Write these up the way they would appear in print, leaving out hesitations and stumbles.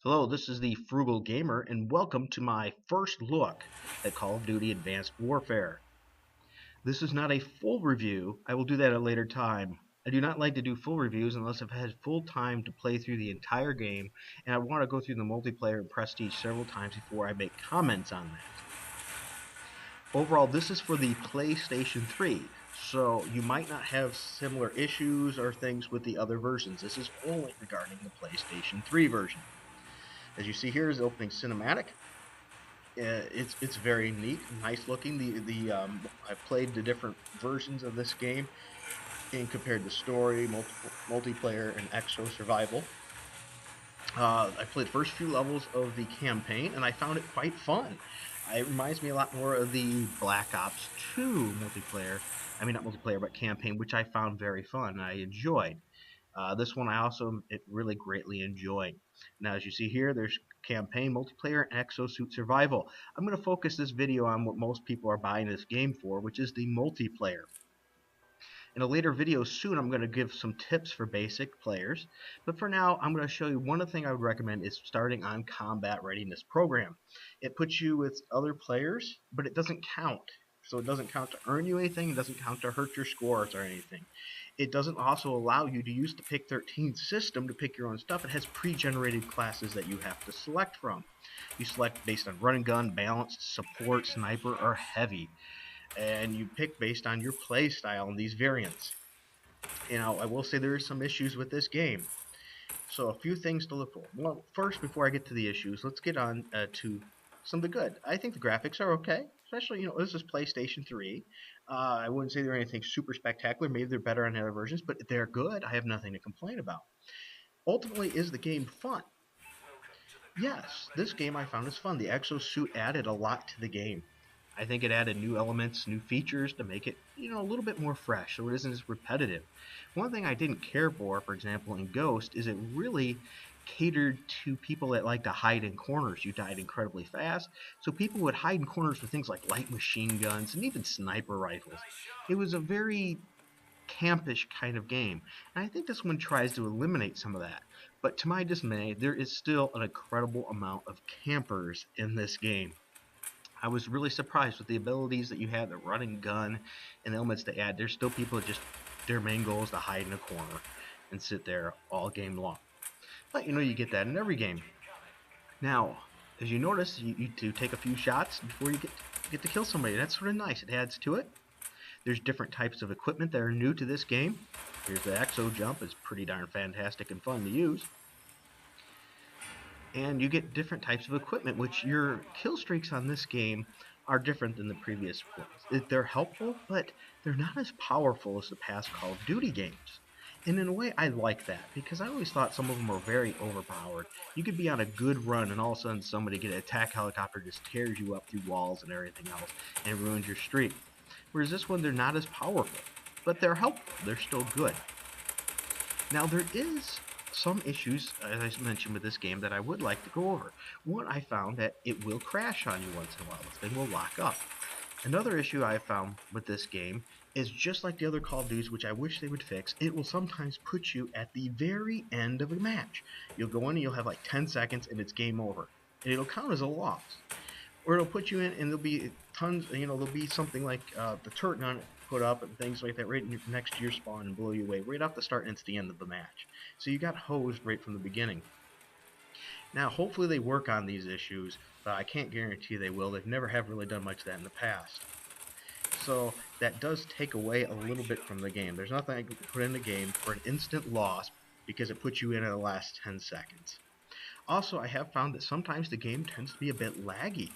Hello, this is the Frugal Gamer, and welcome to my first look at Call of Duty Advanced Warfare. This is not a full review. I will do that at a later time. I do not like to do full reviews unless I've had full time to play through the entire game, and I want to go through the multiplayer and prestige several times before I make comments on that. Overall, this is for the PlayStation 3, so you might not have similar issues or things with the other versions. This is only regarding the PlayStation 3 version. As you see here is the opening cinematic. It's very neat, nice looking. I've played the different versions of this game and compared the story, multiplayer, and exo survival. I played the first few levels of the campaign, and I found it quite fun. It reminds me a lot more of the Black Ops 2 multiplayer. I mean, not multiplayer, but campaign, which I found very fun. I enjoyed. This one I also really greatly enjoyed. Now, as you see here, there's campaign, multiplayer, and exosuit survival. I'm going to focus this video on what most people are buying this game for, which is the multiplayer. In a later video soon, I'm going to give some tips for basic players, but for now, I'm going to show you one thing I would recommend is starting on Combat Readiness Program. It puts you with other players, but it doesn't count. So it doesn't count to earn you anything, it doesn't count to hurt your scores or anything. It doesn't also allow you to use the Pick 13 system to pick your own stuff. It has pre-generated classes that you have to select from. You select based on run and gun, balanced, support, sniper, or heavy. And you pick based on your play style in these variants. I will say there are some issues with this game. So a few things to look for. Well, first, before I get to the issues, let's get on to some of the good. I think the graphics are okay, especially, this is PlayStation 3. I wouldn't say they're anything super spectacular. Maybe they're better on other versions, but they're good. I have nothing to complain about. Ultimately, is the game fun? Yes, this game I found is fun. The exosuit added a lot to the game. I think it added new elements, new features to make it, a little bit more fresh, so it isn't as repetitive. One thing I didn't care for example, in Ghost, is it really catered to people that like to hide in corners. You died incredibly fast, so people would hide in corners with things like light machine guns and even sniper rifles. It was a very campish kind of game, and I think this one tries to eliminate some of that. But to my dismay, there is still an incredible amount of campers in this game. I was really surprised with the abilities that you had, the running gun, and the elements they add. There's still people that just, their main goal is to hide in a corner and sit there all game long. But you get that in every game. Now, as you notice, you do take a few shots before you get to kill somebody. That's sort of nice. It adds to it. There's different types of equipment that are new to this game. Here's the exo jump. It's pretty darn fantastic and fun to use. And you get different types of equipment, which your kill streaks on this game are different than the previous ones. They're helpful, but they're not as powerful as the past Call of Duty games. And in a way, I like that, because I always thought some of them were very overpowered. You could be on a good run, and all of a sudden somebody get an attack helicopter, just tears you up through walls and everything else, and ruins your streak. Whereas this one, they're not as powerful, but they're helpful. They're still good. Now, there is some issues, as I mentioned, with this game that I would like to go over. One, I found that it will crash on you once in a while. This thing will lock up. Another issue I found with this game is, just like the other Call of Duties, which I wish they would fix, it will sometimes put you at the very end of a match. You'll go in and you'll have like 10 seconds and it's game over. And it'll count as a loss. Or it'll put you in and there'll be tons, there'll be something like the turret gun put up and things like that right next to your spawn and blow you away right off the start, and it's the end of the match. So you got hosed right from the beginning. Now, hopefully they work on these issues, but I can't guarantee they will. They've never have really done much of that in the past. So that does take away a little bit from the game. There's nothing I can put in the game for an instant loss because it puts you in the last 10 seconds. Also, I have found that sometimes the game tends to be a bit laggy.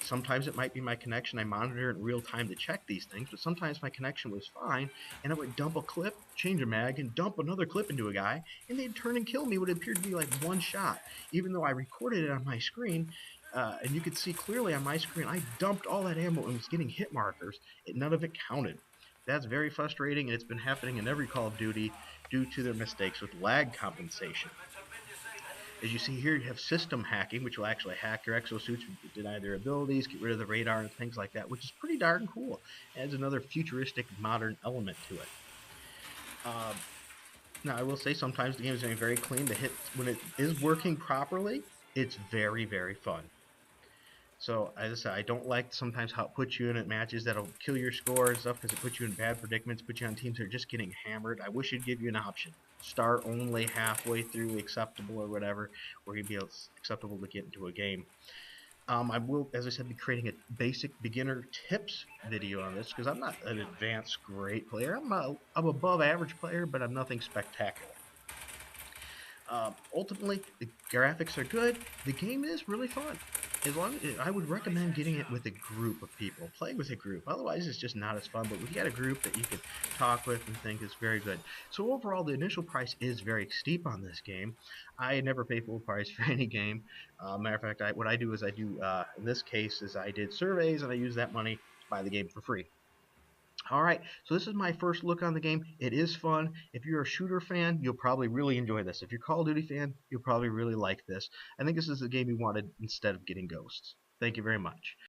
Sometimes it might be my connection. I monitor in real time to check these things, but sometimes my connection was fine, and I would dump a clip, change a mag, and dump another clip into a guy, and they'd turn and kill me what appeared to be like one shot, even though I recorded it on my screen. And you could see clearly on my screen, I dumped all that ammo and was getting hit markers, and none of it counted. That's very frustrating, and it's been happening in every Call of Duty due to their mistakes with lag compensation. As you see here, you have system hacking, which will actually hack your exosuits, deny their abilities, get rid of the radar and things like that, which is pretty darn cool. It adds another futuristic, modern element to it. Now, I will say sometimes the game is very clean. The hit, when it is working properly, it's very, very fun. So, as I said, I don't like sometimes how it puts you in at matches that'll kill your score and stuff because it puts you in bad predicaments, puts you on teams that are just getting hammered. I wish it'd give you an option. Start only halfway through acceptable or whatever, where you'd be acceptable to get into a game. I will, as I said, be creating a basic beginner tips video on this because I'm not an advanced great player. I'm above average player, but I'm nothing spectacular. Ultimately, the graphics are good. The game is really fun. As long as, I would recommend getting it with a group of people. Play with a group. Otherwise, it's just not as fun. But if you got a group that you can talk with and think is very good. So overall, the initial price is very steep on this game. I never pay full price for any game. Matter of fact, what I do is in this case, is I did surveys and I use that money to buy the game for free. Alright, so this is my first look on the game. It is fun. If you're a shooter fan, you'll probably really enjoy this. If you're a Call of Duty fan, you'll probably really like this. I think this is the game you wanted instead of getting Ghosts. Thank you very much.